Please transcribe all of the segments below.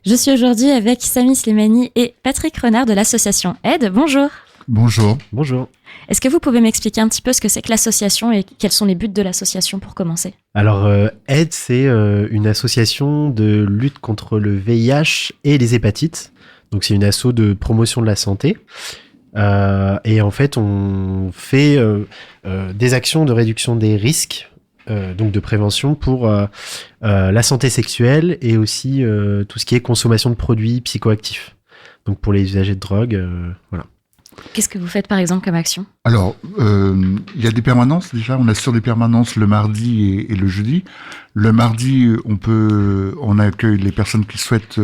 Je suis aujourd'hui avec Samy Slimani et Patrick Renard de l'association Aide. Bonjour. Bonjour. Bonjour. Est-ce que vous pouvez m'expliquer un petit peu ce que c'est que l'association et quels sont les buts de l'association pour commencer ? Alors, Aide, c'est une association de lutte contre le VIH et les hépatites. Donc, c'est une asso de promotion de la santé. Et en fait, on fait des actions de réduction des risques, donc de prévention pour la santé sexuelle et aussi tout ce qui est consommation de produits psychoactifs. Donc, pour les usagers de drogue, voilà. Qu'est-ce que vous faites par exemple comme action ? Alors, il y a des permanences déjà. On assure des permanences le mardi et le jeudi. Le mardi, on accueille les personnes qui souhaitent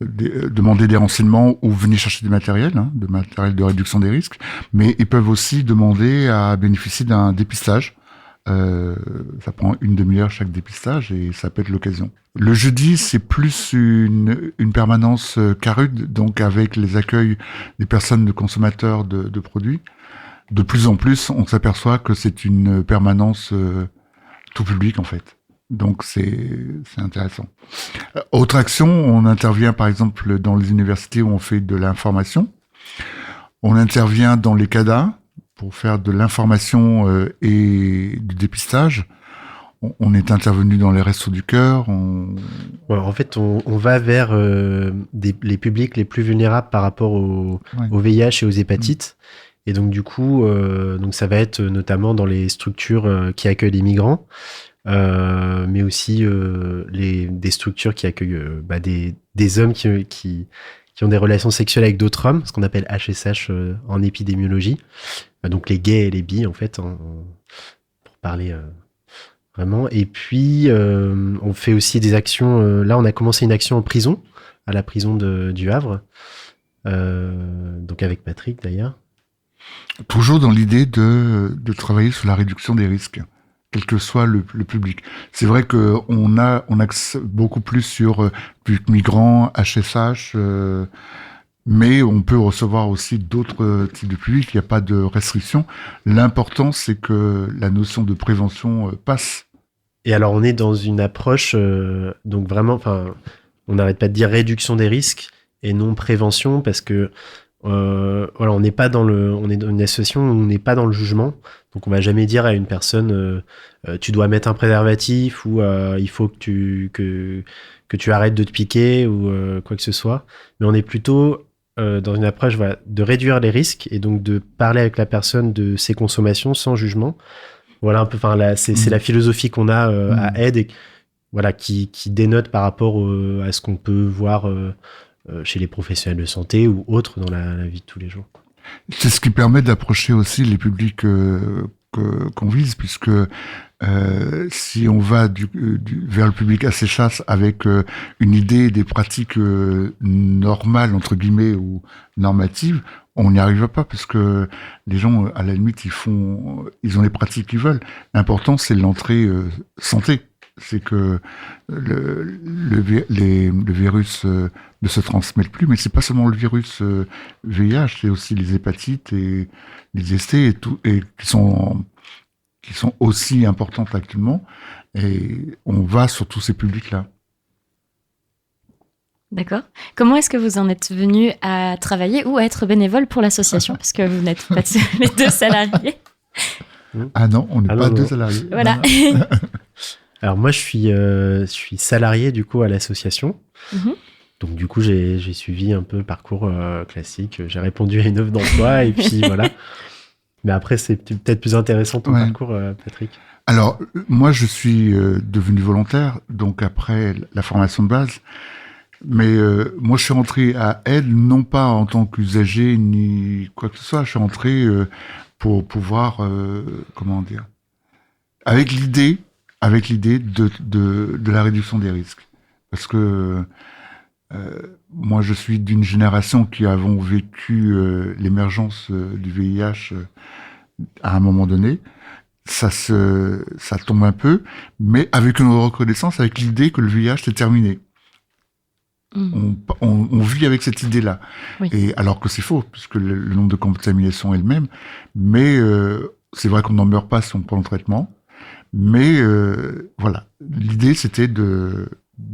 demander des renseignements ou venir chercher du matériel, de matériel de réduction des risques. Mais ils peuvent aussi demander à bénéficier d'un dépistage. Ça prend une demi-heure chaque dépistage et ça peut être l'occasion. Le jeudi, c'est plus une permanence CARUD, donc avec les accueils des personnes de consommateurs de produits. De plus en plus, on s'aperçoit que c'est une permanence tout public en fait. Donc c'est intéressant. Autre action, on intervient par exemple dans les universités où on fait de l'information. On intervient dans les CADA pour faire de l'information et du dépistage. On est intervenu dans les Restos du Cœur. Ouais, en fait, on va vers les publics les plus vulnérables par rapport au VIH et aux hépatites. Et donc, du coup, donc ça va être notamment dans les structures qui accueillent les migrants, mais aussi des structures qui accueillent des hommes qui ont des relations sexuelles avec d'autres hommes, ce qu'on appelle HSH en épidémiologie. Donc, les gays et les bi, en fait, pour parler... Vraiment. Et puis, on fait aussi des actions. Là, on a commencé une action en prison, à la prison du Havre. Donc avec Patrick, d'ailleurs. Toujours dans l'idée de travailler sur la réduction des risques, quel que soit le public. C'est vrai qu'on axe beaucoup plus sur public migrant, HSH, mais on peut recevoir aussi d'autres types de publics, il n'y a pas de restriction. L'important, c'est que la notion de prévention passe. Et alors, on est dans une approche, donc vraiment, on n'arrête pas de dire réduction des risques et non prévention, parce que voilà, on est dans une association où on n'est pas dans le jugement, donc on va jamais dire à une personne tu dois mettre un préservatif ou il faut que tu arrêtes de te piquer ou quoi que ce soit, mais on est plutôt dans une approche de réduire les risques et donc de parler avec la personne de ses consommations sans jugement. Voilà un peu, c'est la philosophie qu'on a à Aide et voilà qui dénote par rapport à ce qu'on peut voir chez les professionnels de santé ou autres dans la vie de tous les jours. C'est ce qui permet d'approcher aussi les publics qu'on vise, puisque si on va vers le public assez chasse avec une idée des pratiques normales entre guillemets ou normatives, on n'y arrive pas parce que les gens à la limite ils ont les pratiques qu'ils veulent. L'important c'est l'entrée santé, c'est que le virus ne se transmette plus, mais c'est pas seulement le virus VIH, c'est aussi les hépatites et les ST et tout, et qui sont aussi importantes actuellement, et on va sur tous ces publics-là. D'accord. Comment est-ce que vous en êtes venu à travailler ou à être bénévole pour l'association, parce que vous n'êtes pas les deux salariés ? Ah non, on n'est pas deux salariés. Voilà. Alors moi, je suis salarié du coup à l'association. Mm-hmm. Donc du coup, j'ai suivi un peu le parcours classique. J'ai répondu à une offre d'emploi et puis voilà. Mais après, c'est peut-être plus intéressant ton parcours, Patrick. Alors, moi, je suis devenu volontaire, donc après la formation de base. Mais moi, je suis rentré à Aide, non pas en tant qu'usager ni quoi que ce soit. Je suis rentré pour pouvoir, comment dire, avec l'idée de la réduction des risques. Parce que moi, je suis d'une génération qui avons vécu l'émergence du VIH à un moment donné. Ça tombe un peu, mais avec une reconnaissance, avec l'idée que le VIH c'est terminé. On vit avec cette idée-là. Oui. Et alors que c'est faux, puisque le nombre de contaminations est le même. Mais c'est vrai qu'on n'en meurt pas si on prend le traitement. Mais voilà, l'idée c'était de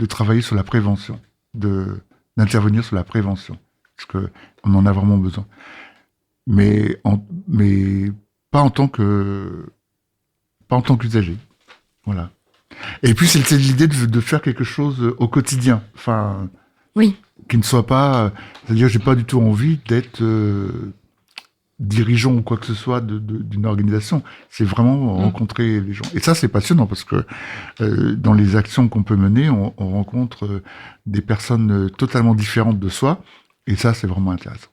travailler sur la prévention, de d'intervenir sur la prévention, parce que on en a vraiment besoin. Mais pas en tant qu'usager. Voilà. Et puis c'est l'idée de faire quelque chose au quotidien, enfin, Oui. qui ne soit pas, c'est-à-dire j'ai pas du tout envie d'être dirigeant ou quoi que ce soit d'une organisation. C'est vraiment rencontrer les gens. Et ça c'est passionnant parce que dans les actions qu'on peut mener, on rencontre des personnes totalement différentes de soi, et ça c'est vraiment intéressant.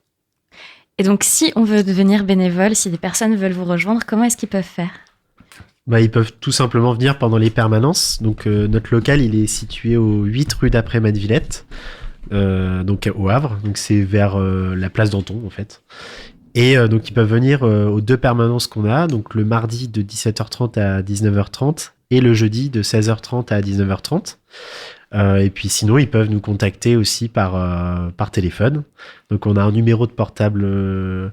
Et donc, si on veut devenir bénévole, si des personnes veulent vous rejoindre, comment est-ce qu'ils peuvent faire ? Ils peuvent tout simplement venir pendant les permanences. Donc, notre local, il est situé au 8 rue d'Après-Madevillette, donc au Havre. Donc, c'est vers la place Danton, en fait. Et donc, ils peuvent venir aux 2 permanences qu'on a. Donc, le mardi de 17h30 à 19h30 et le jeudi de 16h30 à 19h30. Et puis sinon, ils peuvent nous contacter aussi par téléphone. Donc, on a un numéro de portable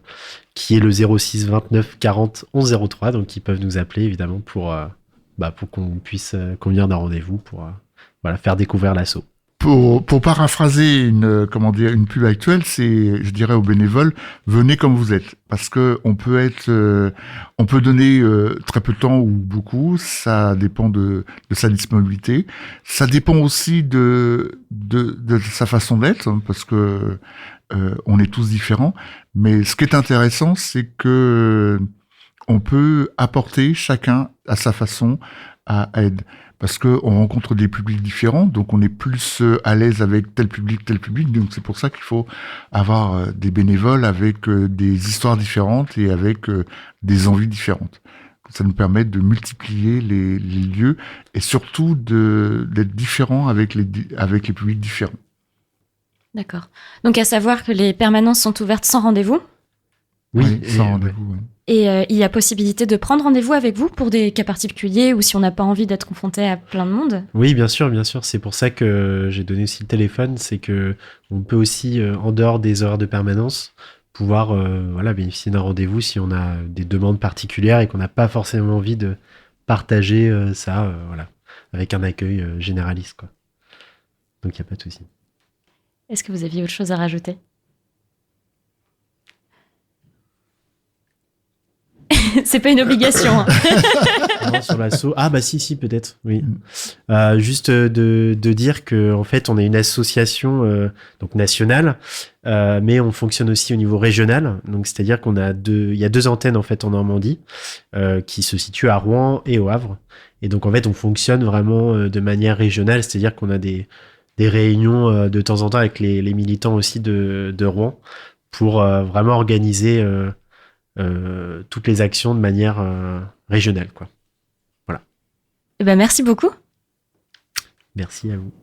qui est le 06 29 40 11 03. Donc, ils peuvent nous appeler, évidemment, pour qu'on puisse convenir d'un rendez-vous pour faire découvrir l'asso. Pour paraphraser une pub actuelle, c'est, je dirais aux bénévoles, venez comme vous êtes, parce que on peut donner très peu de temps ou beaucoup, ça dépend de sa disponibilité, ça dépend aussi de sa façon d'être, parce que on est tous différents. Mais ce qui est intéressant, c'est que on peut apporter chacun à sa façon à aide. Parce que on rencontre des publics différents, donc on est plus à l'aise avec tel public. Donc c'est pour ça qu'il faut avoir des bénévoles avec des histoires différentes et avec des envies différentes. Ça nous permet de multiplier les lieux et surtout d'être différents avec les publics différents. D'accord. Donc, à savoir que les permanences sont ouvertes sans rendez-vous ? Oui, sans rendez-vous. Oui. Et il y a possibilité de prendre rendez-vous avec vous pour des cas particuliers ou si on n'a pas envie d'être confronté à plein de monde ? Oui, bien sûr. C'est pour ça que j'ai donné aussi le téléphone. C'est que on peut aussi, en dehors des horaires de permanence, pouvoir bénéficier d'un rendez-vous si on a des demandes particulières et qu'on n'a pas forcément envie de partager ça avec un accueil généraliste, quoi. Donc, il n'y a pas de souci. Est-ce que vous aviez autre chose à rajouter ? C'est pas une obligation. Hein. Non, sur l'asso. Ah bah si peut-être. Oui. Juste de dire que en fait on est une association donc nationale, mais on fonctionne aussi au niveau régional. Donc c'est-à-dire il y a 2 antennes en fait en Normandie qui se situent à Rouen et au Havre. Et donc en fait on fonctionne vraiment de manière régionale, c'est-à-dire qu'on a des réunions de temps en temps avec les militants aussi de Rouen pour vraiment organiser toutes les actions de manière régionale, quoi. Voilà. Eh ben, merci beaucoup. Merci à vous.